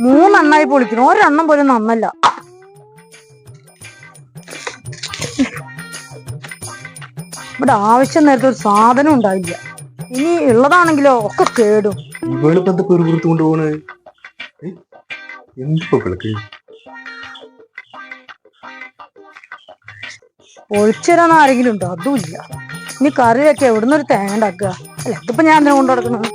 മൂന്നെണ്ണായി പൊളിക്കണം, ഒരെണ്ണം പോലും നന്നല്ല. ഇവിടെ ആവശ്യം നേരത്തെ ഒരു സാധനം ഉണ്ടാവില്ല. ഇനി ഉള്ളതാണെങ്കിലോ ഒക്കെ കേടും. പൊളിച്ചരാന്ന് ആരെങ്കിലും ഉണ്ടോ? അതുമില്ല. ഇനി കറിയൊക്കെ എവിടുന്നൊരു തേങ്ങ ഉണ്ടാക്കുക? അല്ല, ഇതിപ്പോ ഞാൻ എന്തിനാ കൊണ്ടു നടക്കുന്നത്?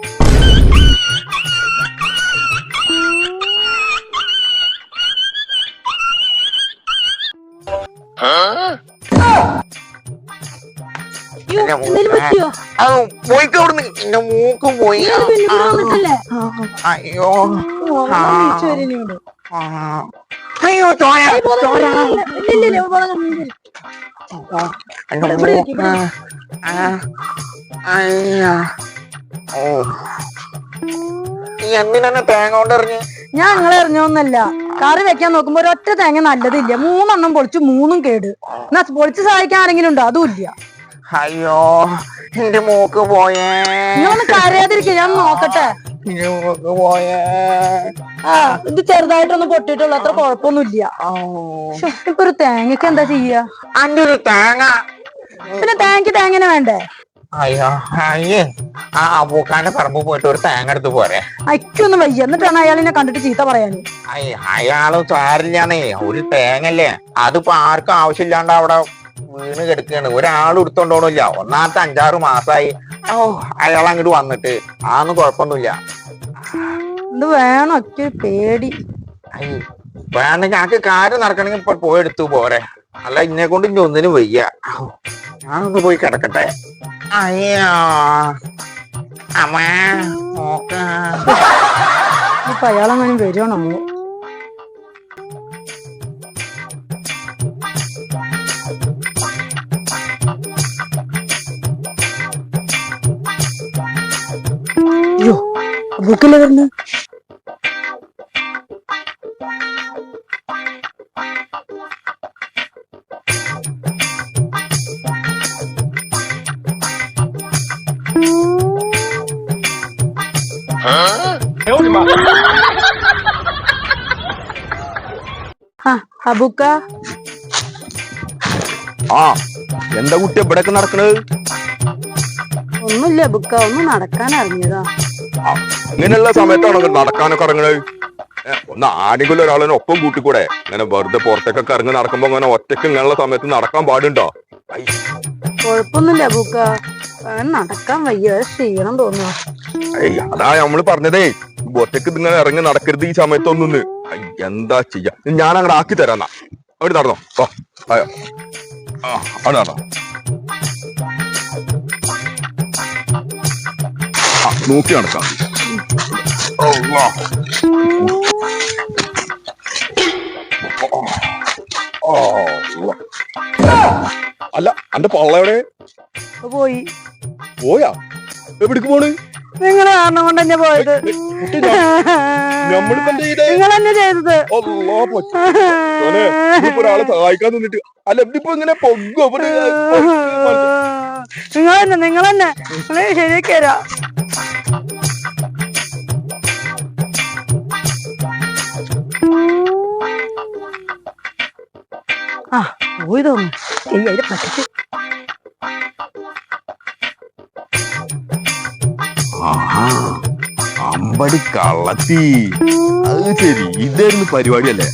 മൂക്ക് പോയി. അയ്യോ അയ്യോ ചോര എന്തിനാ തേങ്ങ കൊണ്ട് എറിഞ്ഞ്? ഞാൻ നിങ്ങളെ എറിഞ്ഞൊന്നല്ല. കറി വെക്കാൻ നോക്കുമ്പോ ഒരൊറ്റ തേങ്ങ നല്ലതില്ല. മൂന്നെണ്ണം പൊളിച്ചു, മൂന്നും കേട്. എന്നാ പൊളിച്ച് സഹായിക്കാൻ ആരെങ്കിലും ഉണ്ടോ? അതും ഇല്ല. അയ്യോ എന്റെ മൂക്ക് പോയേ. നിങ്ങളൊന്ന് കരയാതിരിക്കുക, ഞാൻ നോക്കട്ടെ. മൂക്ക് പോയേ. ഇത് ചെറുതായിട്ടൊന്ന് പൊട്ടിയിട്ടുള്ളൂ, അത്ര കുഴപ്പമൊന്നുമില്ല. ഇപ്പൊ ഒരു തേങ്ങക്ക് എന്താ ചെയ്യാ? അന്റെ ഒരു തേങ്ങ പിന്നെ തേങ്ങ വേണ്ടേ? അയ്യോ അയ്യേ, ആ അബൂക്കാന്റെ പറമ്പ് പോയിട്ട് ഒരു തേങ്ങ എടുത്ത് പോരെ. അയ്ക്കൊന്നും വയ്യ. എന്നിട്ടാണ് അയാളിനെ കണ്ടിട്ട് ചീത്ത പറയാന്. അയാള് സാരില്ലാന്നേ, ഒരു തേങ്ങല്ലേ, അതിപ്പോ ആർക്കും ആവശ്യമില്ലാണ്ട് അവിടെ വീണ് കിടക്കുകയാണ്. ഒരാൾ എടുത്തോണ്ടോണില്ല. ഒന്നാമത്തെ 5-6 മാസമായി അയാൾ അങ്ങോട്ട് വന്നിട്ട്. ആന്നും കുഴപ്പമൊന്നുമില്ല. ഇത് വേണം, ഒറ്റ പേടി. വേണ്ടെങ്കിൽ ഞങ്ങക്ക് കാര്യം നടക്കണമെങ്കിൽ ഇപ്പൊ പോയി എടുത്തു പോരെ. അല്ല ഇന്നെ കൊണ്ട് ഇനി ഒന്നിനും വയ്യ. ഞാനൊന്ന് പോയി കിടക്കട്ടെ. അയ്യോ അമ്മ നോക്ക. ഇപ്പൊ അയാളെങ്ങനെ വരുവാണോ? അയ്യോ, ബുക്കില് വരുന്നു. അബുക്ക, എന്താ കുട്ടി എവിടെയൊക്കെ നടക്കണത്? ഒന്നുമില്ല അബുക്ക, ഒന്ന് നടക്കാൻ ഇറങ്ങിയതാ. ഇങ്ങനെയുള്ള സമയത്താണോ നടക്കാനൊക്കെ ഇറങ്ങണത്? ഒന്ന് ആരെങ്കിലും ഒരാളിനെ ഒപ്പം കൂട്ടിക്കൂടെ? ഇങ്ങനെ വെറുതെ പുറത്തേക്കൊക്കെ ഇറങ്ങി നടക്കുമ്പോ അങ്ങനെ ഒറ്റയ്ക്ക് ഇങ്ങനെയുള്ള സമയത്ത് നടക്കാൻ പാടുണ്ടോ? കൊഴപ്പൊന്നുമില്ല അബുക്ക, നടക്കാൻ വയ്യ, ക്ഷീണം തോന്നുക. അതാ നമ്മള് പറഞ്ഞതേ, ഒറ്റയ്ക്ക് ഇങ്ങനെ ഇറങ്ങി നടക്കരുത് ഈ സമയത്തൊന്നും. എന്താ ചെയ്യാ, ഞാൻ അങ്ങോട്ട് ആക്കി തരാന്നാ. അവിടെ നടന്നോ. അവിടെ നടന്നോ. നോക്കി നടക്കാം. അല്ല, അന്റെ പള്ള എവിടെ പോയി? പോയാ? എവിടേക്ക് പോണ്? നിങ്ങളെ കാരണം കൊണ്ട് തന്നെ പോയത്. നിങ്ങൾ തന്നെ ചെയ്തത്. ഒരാളെ സഹായിക്കാൻ നിന്നിട്ട്. അല്ല ഇപ്പൊ ഇങ്ങനെ പൊങ്ങോ? നിങ്ങൾ തന്നെ ശരിയാക്കി തരാം. പോയി തോന്നുന്നു. അതിന്റെ പറ്റിച്ച് അമ്പടി കള്ളത്തി. അത് ശരി, ഇതായിരുന്നു പരിപാടിയല്ലേ?